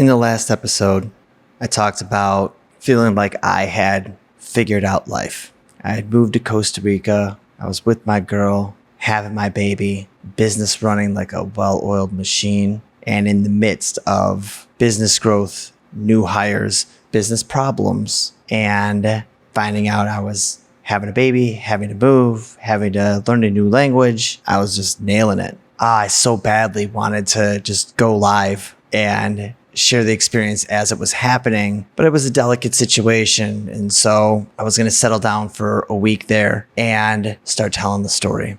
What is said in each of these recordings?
In the last episode, I talked about feeling like I had figured out life. I had moved to Costa Rica. I was with my girl, having my baby, business running like a well-oiled machine. And in the midst of business growth, new hires, business problems, and finding out I was having a baby, having to move, having to learn a new language, I was just nailing it. I so badly wanted to just go live and share the experience as it was happening, but it was a delicate situation. And so I was going to settle down for a week there and start telling the story.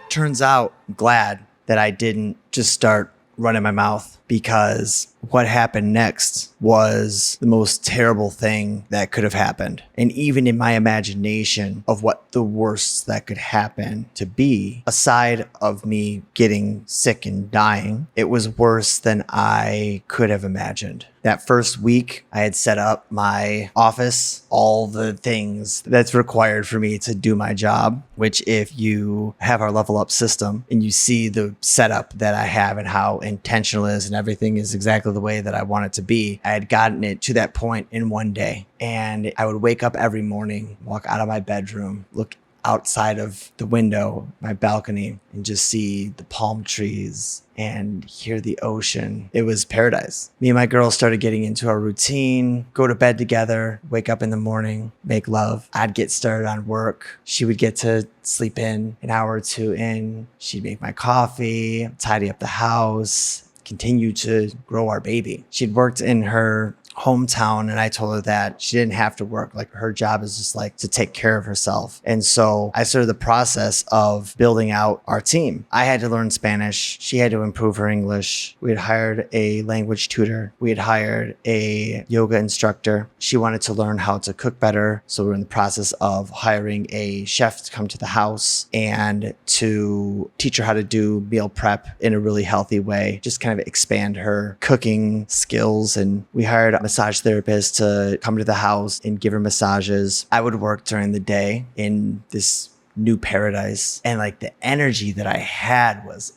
Turns out, I'm glad that I didn't just start running my mouth, because what happened next was the most terrible thing that could have happened. And even in my imagination of what the worst that could happen to be, aside of me getting sick and dying, it was worse than I could have imagined. That first week, I had set up my office, all the things that's required for me to do my job, which if you have our level up system and you see the setup that I have and how intentional it is and everything is exactly the way that I want it to be, I had gotten it to that point in one day. And I would wake up every morning, walk out of my bedroom, look outside of the window, my balcony, and just see the palm trees and hear the ocean. It was paradise. Me and my girl started getting into our routine, go to bed together, wake up in the morning, make love. I'd get started on work. She would get to sleep in an hour or two in. She'd make my coffee, tidy up the house, continue to grow our baby. She'd worked in her hometown, and I told her that she didn't have to work. Like, her job is just like to take care of herself. And so I started the process of building out our team. I had to learn Spanish. She had to improve her English. We had hired a language tutor. We had hired a yoga instructor. She wanted to learn how to cook better. So we're in the process of hiring a chef to come to the house and to teach her how to do meal prep in a really healthy way, just kind of expand her cooking skills. And we hired a massage therapist to come to the house and give her massages. I would work during the day in this new paradise. And like, the energy that I had was,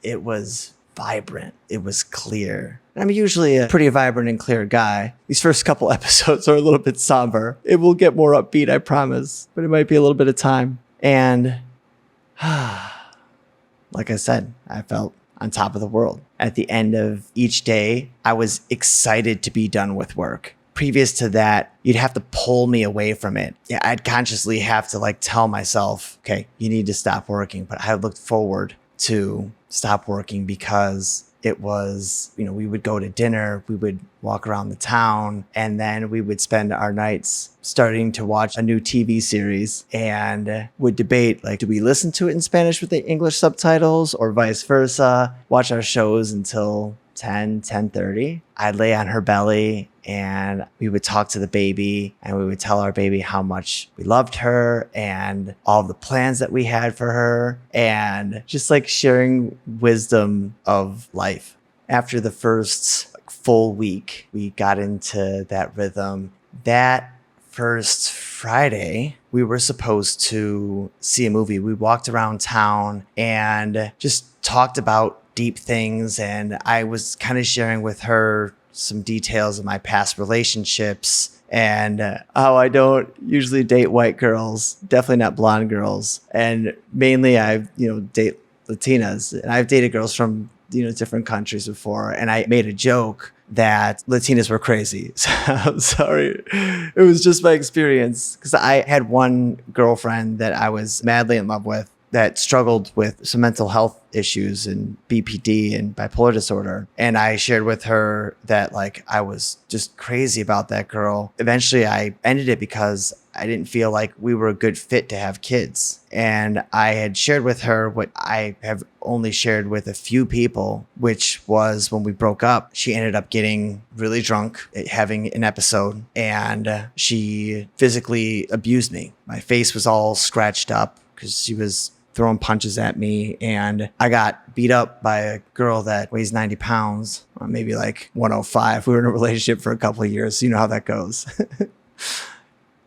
it was vibrant. It was clear. I'm usually a pretty vibrant and clear guy. These first couple episodes are a little bit somber. It will get more upbeat, I promise, but it might be a little bit of time. And like I said, I felt on top of the world. At the end of each day, I was excited to be done with work. Previous to that, you'd have to pull me away from it. Yeah, I'd consciously have to like tell myself, okay, you need to stop working. But I looked forward to stop working because it was, we would go to dinner, we would walk around the town, and then we would spend our nights starting to watch a new TV series and would debate, like, do we listen to it in Spanish with the English subtitles or vice versa? Watch our shows until 10:30. I'd lay on her belly and we would talk to the baby, and we would tell our baby how much we loved her and all the plans that we had for her, and just like sharing wisdom of life. After the first full week, we got into that rhythm. That first Friday, we were supposed to see a movie. We walked around town and just talked about deep things, and I was kind of sharing with her some details of my past relationships and how I don't usually date white girls, definitely not blonde girls, and mainly I date Latinas, and I've dated girls from different countries before, and I made a joke that Latinas were crazy. So I'm sorry. It was just my experience, because I had one girlfriend that I was madly in love with that struggled with some mental health issues and BPD and bipolar disorder. And I shared with her that like I was just crazy about that girl. Eventually I ended it because I didn't feel like we were a good fit to have kids. And I had shared with her what I have only shared with a few people, which was when we broke up, she ended up getting really drunk, having an episode, and she physically abused me. My face was all scratched up because she was throwing punches at me, and I got beat up by a girl that weighs 90 pounds, or maybe like 105. We were in a relationship for a couple of years, so you know how that goes.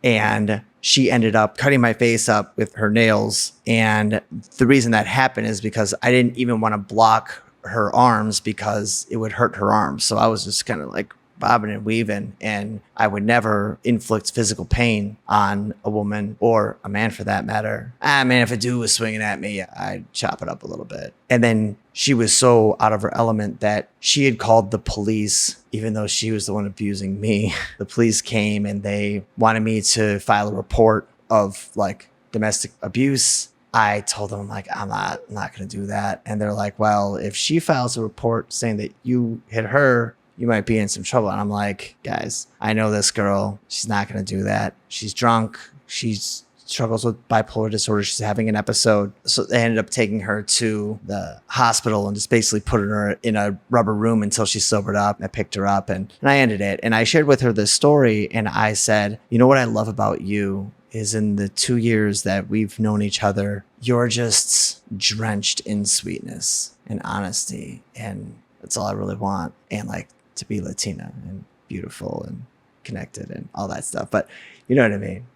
And she ended up cutting my face up with her nails. And the reason that happened is because I didn't even want to block her arms because it would hurt her arms. So I was just kind of like bobbing and weaving, and I would never inflict physical pain on a woman or a man for that matter. I mean, if a dude was swinging at me, I'd chop it up a little bit. And then she was so out of her element that she had called the police, even though she was the one abusing me. The police came and they wanted me to file a report of like domestic abuse. I told them, like, I'm not going to do that. And they're like, well, if she files a report saying that you hit her, you might be in some trouble. And I'm like, guys, I know this girl. She's not going to do that. She's drunk. She struggles with bipolar disorder. She's having an episode. So they ended up taking her to the hospital and just basically putting her in a rubber room until she sobered up. I picked her up and I ended it. And I shared with her this story. And I said, you know what I love about you is in the 2 years that we've known each other, you're just drenched in sweetness and honesty. And that's all I really want. And like, to be Latina and beautiful and connected and all that stuff. But you know what I mean?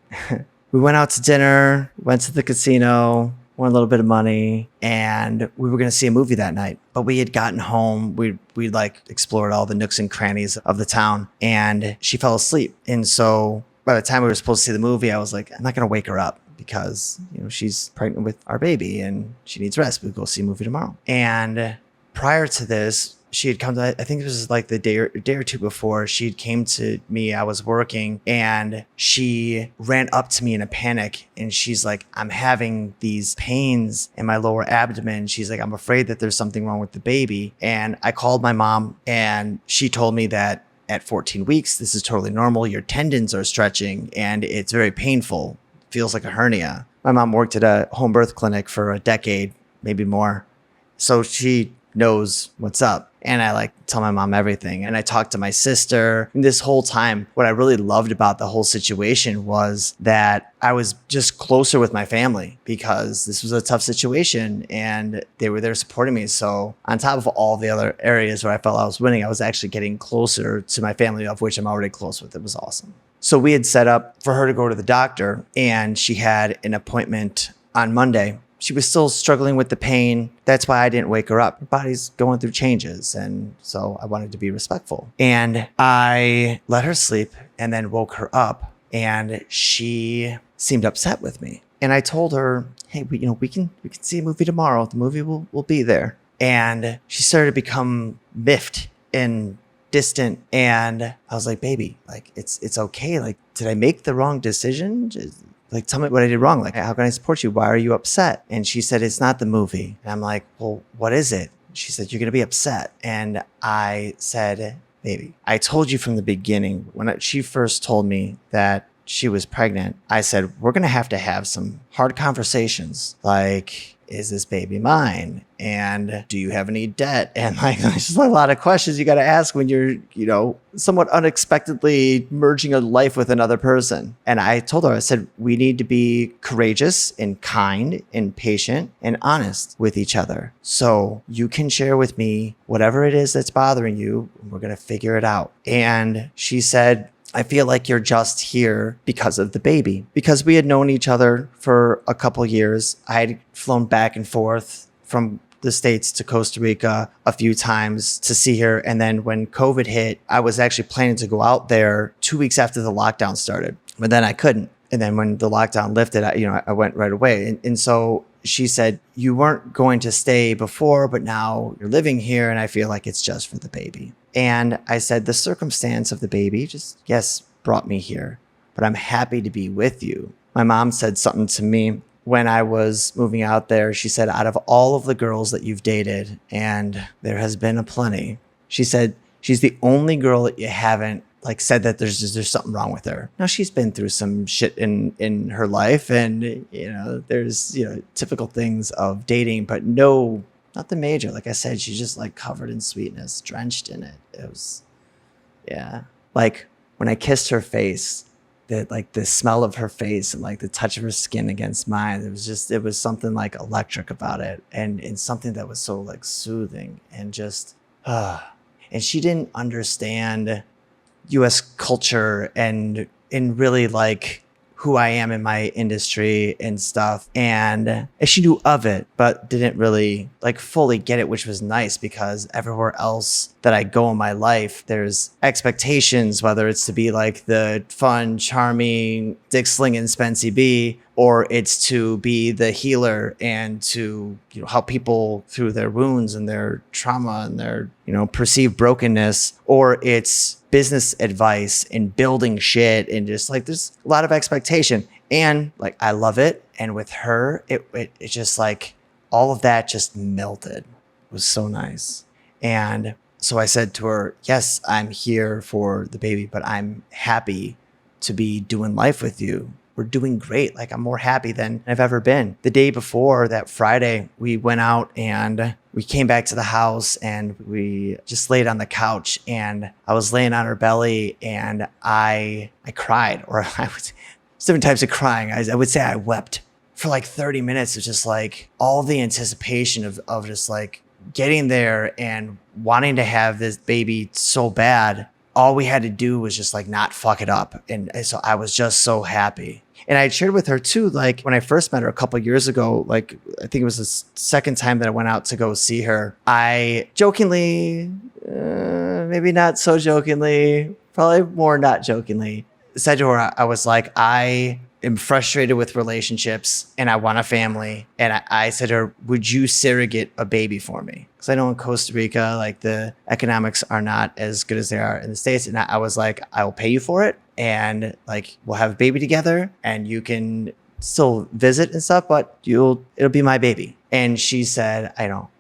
We went out to dinner, went to the casino, won a little bit of money, and we were going to see a movie that night. But we had gotten home. We like explored all the nooks and crannies of the town, and she fell asleep. And so by the time we were supposed to see the movie, I was like, I'm not going to wake her up because, you know, she's pregnant with our baby and she needs rest. We'll go see a movie tomorrow. And prior to this, she had come to, I think it was like the day or two before, she came to me. I was working and she ran up to me in a panic and she's like, I'm having these pains in my lower abdomen. She's like, I'm afraid that there's something wrong with the baby. And I called my mom and she told me that at 14 weeks, this is totally normal. Your tendons are stretching and it's very painful. Feels like a hernia. My mom worked at a home birth clinic for a decade, maybe more. So she knows what's up. And I like tell my mom everything. And I talked to my sister. And this whole time, what I really loved about the whole situation was that I was just closer with my family because this was a tough situation and they were there supporting me. So on top of all the other areas where I felt I was winning, I was actually getting closer to my family, of which I'm already close with. It was awesome. So we had set up for her to go to the doctor and she had an appointment on Monday. She was still struggling with the pain. That's why I didn't wake her up. Her body's going through changes. And so I wanted to be respectful. And I let her sleep and then woke her up. And she seemed upset with me. And I told her, hey, we can see a movie tomorrow. The movie will be there. And she started to become miffed and distant. And I was like, baby, like, it's okay. Like, did I make the wrong decision? Like, tell me what I did wrong. Like, how can I support you? Why are you upset? And she said, it's not the movie. And I'm like, well, what is it? She said, you're going to be upset. And I said, baby, I told you from the beginning, when she first told me that she was pregnant, I said, we're going to have some hard conversations. Like, is this baby mine? And do you have any debt? And like, there's just a lot of questions you got to ask when you're, somewhat unexpectedly merging a life with another person. And I told her, I said, we need to be courageous and kind and patient and honest with each other. So you can share with me whatever it is that's bothering you. We're going to figure it out. And she said, I feel like you're just here because of the baby. Because we had known each other for a couple years. I had flown back and forth from the States to Costa Rica a few times to see her. And then when COVID hit, I was actually planning to go out there 2 weeks after the lockdown started, but then I couldn't. And then when the lockdown lifted, I went right away. And so she said, you weren't going to stay before, but now you're living here. And I feel like it's just for the baby. And I said, the circumstance of the baby brought me here, but I'm happy to be with you. My mom said something to me when I was moving out there. She said, out of all of the girls that you've dated, and there has been a plenty, she said, she's the only girl that you haven't said that there's something wrong with her. Now she's been through some shit in her life, and there's typical things of dating, but no, nothing major. Like I said, she's just covered in sweetness, drenched in it. It was, yeah. Like when I kissed her face, that the smell of her face and the touch of her skin against mine, it was something electric about it, and something that was so soothing and just, and she didn't understand U.S. culture and really who I am in my industry and stuff. And she knew of it, but didn't really like fully get it, which was nice because everywhere else that I go in my life, there's expectations, whether it's to be like the fun, charming, dick slinging Spency B, or it's to be the healer and to, help people through their wounds and their trauma and their, perceived brokenness, or it's business advice and building shit and just like there's a lot of expectation. And like I love it. And with her, it just like all of that just melted. It was so nice. And so I said to her, yes, I'm here for the baby, but I'm happy to be doing life with you. We're doing great. Like I'm more happy than I've ever been. The day before, that Friday, we went out and we came back to the house and we just laid on the couch and I was laying on her belly and I cried, or I was different types of crying. I would say I wept for like 30 minutes of just like all the anticipation of just like getting there and wanting to have this baby so bad. All we had to do was just like not fuck it up. And so I was just so happy. And I shared with her too, like when I first met her a couple of years ago, like I think it was the second time that I went out to go see her, I jokingly, maybe not so jokingly, probably more not jokingly, said to her, I was like, I am frustrated with relationships and I want a family. And I said to her, would you surrogate a baby for me? Because I know in Costa Rica, like the economics are not as good as they are in the States. And I was like, I will pay you for it. And like, we'll have a baby together and you can still visit and stuff, but it'll be my baby. And she said,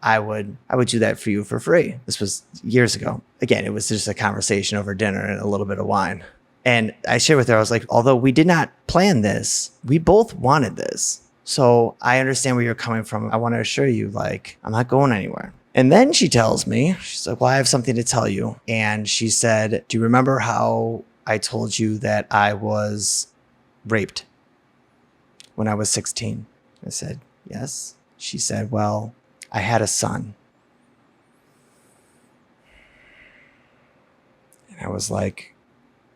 I would do that for you for free. This was years ago. Again, it was just a conversation over dinner and a little bit of wine. And I shared with her, I was like, although we did not plan this, we both wanted this. So I understand where you're coming from. I want to assure you, like, I'm not going anywhere. And then she tells me, she's like, well, I have something to tell you. And she said, do you remember how I told you that I was raped when I was 16? I said, yes. She said, well, I had a son. And I was like,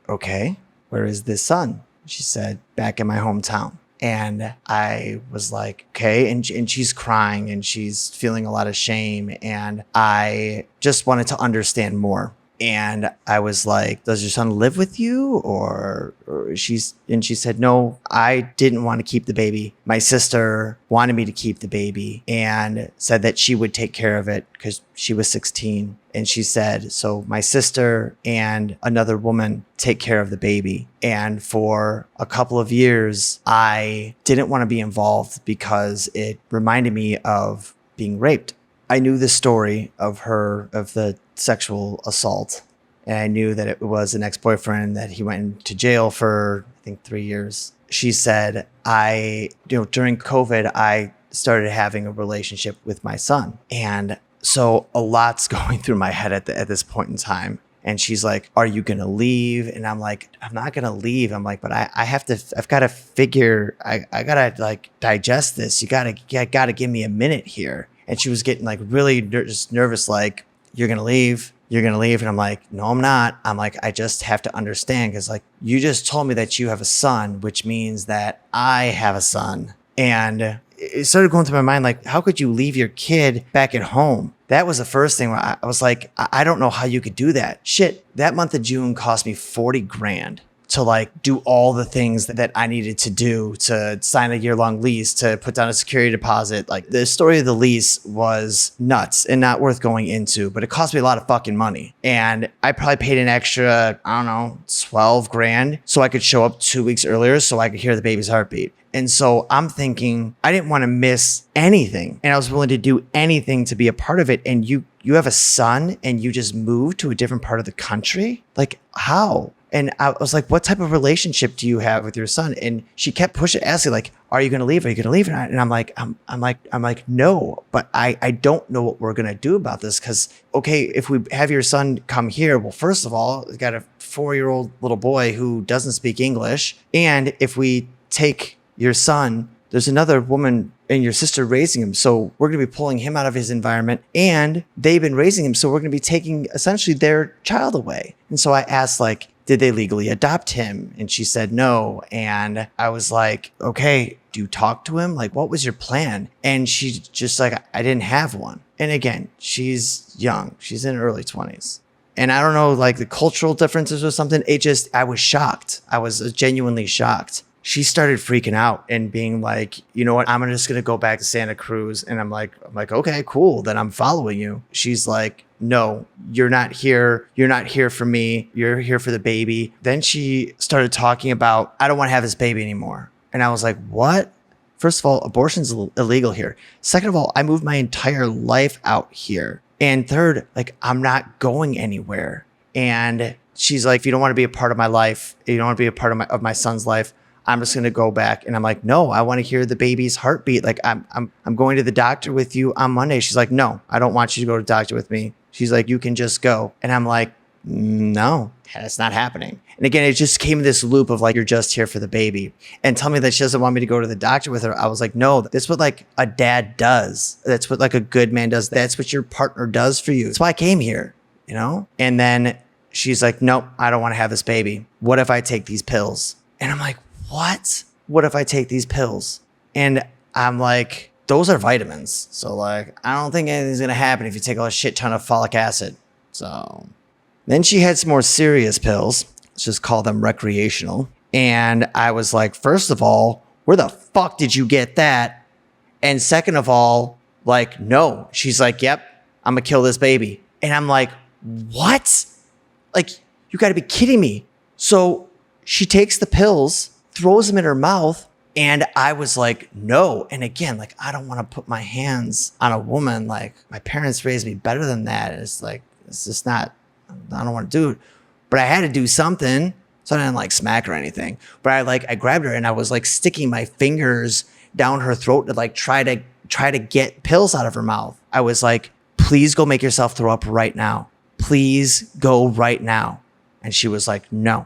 okay, where is this son? She said, back in my hometown. And I was like, okay. And she's crying and she's feeling a lot of shame. And I just wanted to understand more. And I was like, does your son live with you? Or she said, no, I didn't want to keep the baby. My sister wanted me to keep the baby and said that she would take care of it because she was 16. And she said, so my sister and another woman take care of the baby. And for a couple of years, I didn't want to be involved because it reminded me of being raped. I knew the story of the sexual assault. And I knew that it was an ex-boyfriend that he went into jail for, I think, 3 years. She said, during COVID, I started having a relationship with my son. And so a lot's going through my head at this point in time. And she's like, are you going to leave? And I'm like, I'm not going to leave. I'm like, but I've got to figure, I got to like digest this. You got to give me a minute here. And she was getting like really just nervous, like, you're going to leave. You're going to leave. And I'm like, no, I'm not. I'm like, I just have to understand. Cause like, you just told me that you have a son, which means that I have a son. And it started going through my mind, like, how could you leave your kid back at home? That was the first thing where I was like, I don't know how you could do that. Shit, that month of June cost me 40 grand to like do all the things that I needed to do, to sign a year-long lease, to put down a security deposit. Like the story of the lease was nuts and not worth going into, but it cost me a lot of fucking money. And I probably paid an extra, 12 grand so I could show up 2 weeks earlier so I could hear the baby's heartbeat. And so I'm thinking I didn't want to miss anything. And I was willing to do anything to be a part of it. And you have a son and you just moved to a different part of the country? Like how? And I was like, what type of relationship do you have with your son? And she kept asking like, are you going to leave? Are you going to leave? And I'm like, no, but I don't know what we're going to do about this. Cause okay, if we have your son come here, well, first of all, we got a 4-year-old little boy who doesn't speak English. And if we take your son, there's another woman and your sister raising him. So we're going to be pulling him out of his environment and they've been raising him. So we're going to be taking essentially their child away. And so I asked like, did they legally adopt him? And she said no. And I was like, okay, do you talk to him? Like, what was your plan? And she's just like, I didn't have one. And again, she's young. She's in her early 20s. And I don't know, like the cultural differences or something. I was shocked. I was genuinely shocked. She started freaking out and being like, you know what, I'm just going to go back to Santa Cruz. And I'm like, okay, cool. Then I'm following you. She's like, no, you're not here. You're not here for me. You're here for the baby. Then she started talking about, I don't want to have this baby anymore. And I was like, what? First of all, abortion's illegal here. Second of all, I moved my entire life out here. And third, like, I'm not going anywhere. And she's like, if you don't want to be a part of my life, you don't want to be a part of my son's life, I'm just going to go back. And I'm like, no, I want to hear the baby's heartbeat. Like I'm going to the doctor with you on Monday. She's like, no, I don't want you to go to the doctor with me. She's like, you can just go. And I'm like, no, that's not happening. And again, it just came this loop of like, you're just here for the baby. And tell me that she doesn't want me to go to the doctor with her. I was like, no, that's what like a dad does. That's what like a good man does. That's what your partner does for you. That's why I came here, you know? And then she's like, nope, I don't want to have this baby. What if I take these pills? And I'm like, what? What if I take these pills? And I'm like, those are vitamins. So like, I don't think anything's going to happen if you take a shit ton of folic acid. So then she had some more serious pills. Let's just call them recreational. And I was like, first of all, where the fuck did you get that? And second of all, like, no. She's like, yep, I'm going to kill this baby. And I'm like, what? Like, you got to be kidding me. So she takes the pills, throws them in her mouth. And I was like, no. And again, like, I don't want to put my hands on a woman. Like, my parents raised me better than that. It's like, it's just not, I don't want to do it. But I had to do something. So I didn't like smack her or anything. But I grabbed her and I was like sticking my fingers down her throat to like try to get pills out of her mouth. I was like, please go make yourself throw up right now. Please go right now. And she was like, no.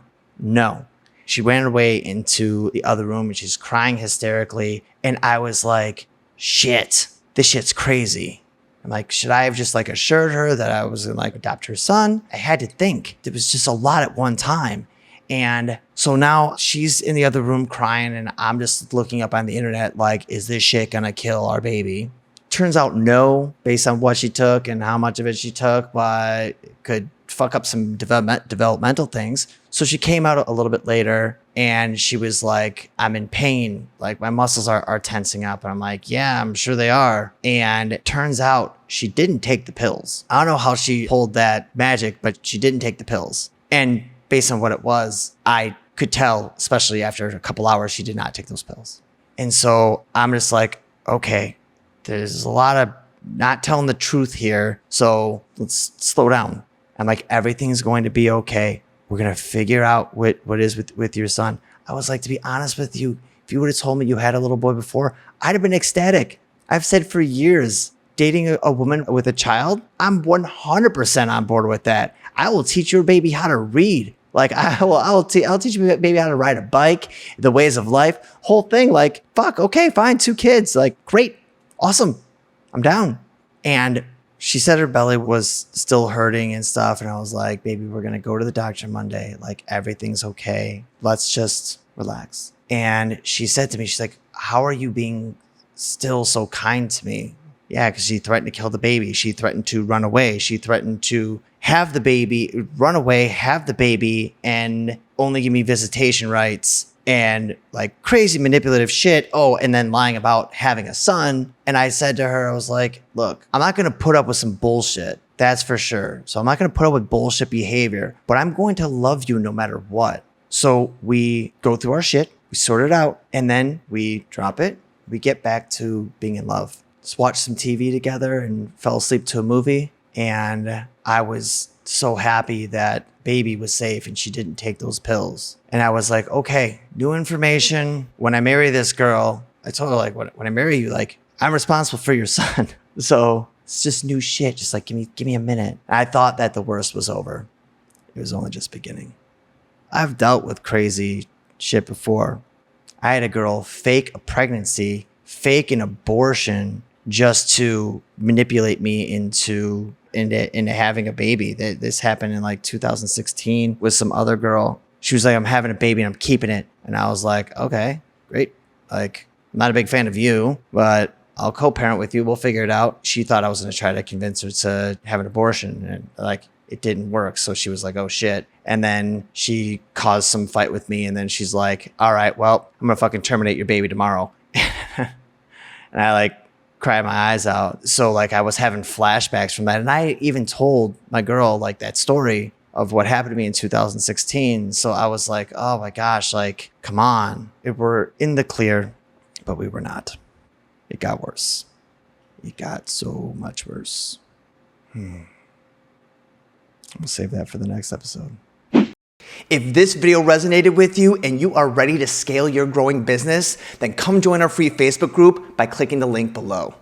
She ran away into the other room and she's crying hysterically. And I was like, shit, this shit's crazy. I'm like, should I have just like assured her that I was gonna like adopt her son? I had to think. It was just a lot at one time. And so now she's in the other room crying and I'm just looking up on the internet like, is this shit gonna kill our baby? Turns out no, based on what she took and how much of it she took, but it could fuck up some developmental things. So she came out a little bit later and she was like, I'm in pain. Like my muscles are tensing up. And I'm like, yeah, I'm sure they are. And it turns out she didn't take the pills. I don't know how she pulled that magic, but she didn't take the pills. And based on what it was, I could tell, especially after a couple hours, she did not take those pills. And so I'm just like, okay, there's a lot of not telling the truth here. So let's slow down. I'm like, everything's going to be okay. We're going to figure out what is with your son. I was like, to be honest with you, if you would have told me you had a little boy before, I'd have been ecstatic. I've said for years, dating a woman with a child, I'm 100% on board with that. I will teach your baby how to read. Like I'll teach your baby how to ride a bike, the ways of life, whole thing. Like, fuck, okay, fine, 2 kids. Like, great, awesome, I'm down. And she said her belly was still hurting and stuff. And I was like, baby, we're going to go to the doctor Monday. Like, everything's okay. Let's just relax. And she said to me, she's like, how are you being still so kind to me? Yeah, because she threatened to kill the baby. She threatened to run away. She threatened to have the baby, run away, have the baby, and only give me visitation rights and like crazy manipulative shit. Oh, and then lying about having a son. And I said to her, I was like, look, I'm not going to put up with some bullshit. That's for sure. So I'm not going to put up with bullshit behavior, but I'm going to love you no matter what. So we go through our shit, we sort it out, and then we drop it. We get back to being in love. Just watched some TV together and fell asleep to a movie. And I was so happy that baby was safe and she didn't take those pills. And I was like, okay, new information. When I marry this girl, I told her like, when I marry you, like I'm responsible for your son. So it's just new shit. Just like, give me a minute. And I thought that the worst was over. It was only just beginning. I've dealt with crazy shit before. I had a girl fake a pregnancy, fake an abortion, just to manipulate me into having a baby. This happened in like 2016 with some other girl. She was like, I'm having a baby and I'm keeping it. And I was like, okay, great. Like, I'm not a big fan of you, but I'll co-parent with you. We'll figure it out. She thought I was going to try to convince her to have an abortion, and like it didn't work. So she was like, oh shit. And then she caused some fight with me. And then she's like, all right, well, I'm going to fucking terminate your baby tomorrow. And I like cried my eyes out. So like I was having flashbacks from that. And I even told my girl like that story of what happened to me in 2016. So I was like, oh my gosh, like, come on. We're in the clear, but we were not. It got worse. It got so much worse. We'll save that for the next episode. If this video resonated with you and you are ready to scale your growing business, then come join our free Facebook group by clicking the link below.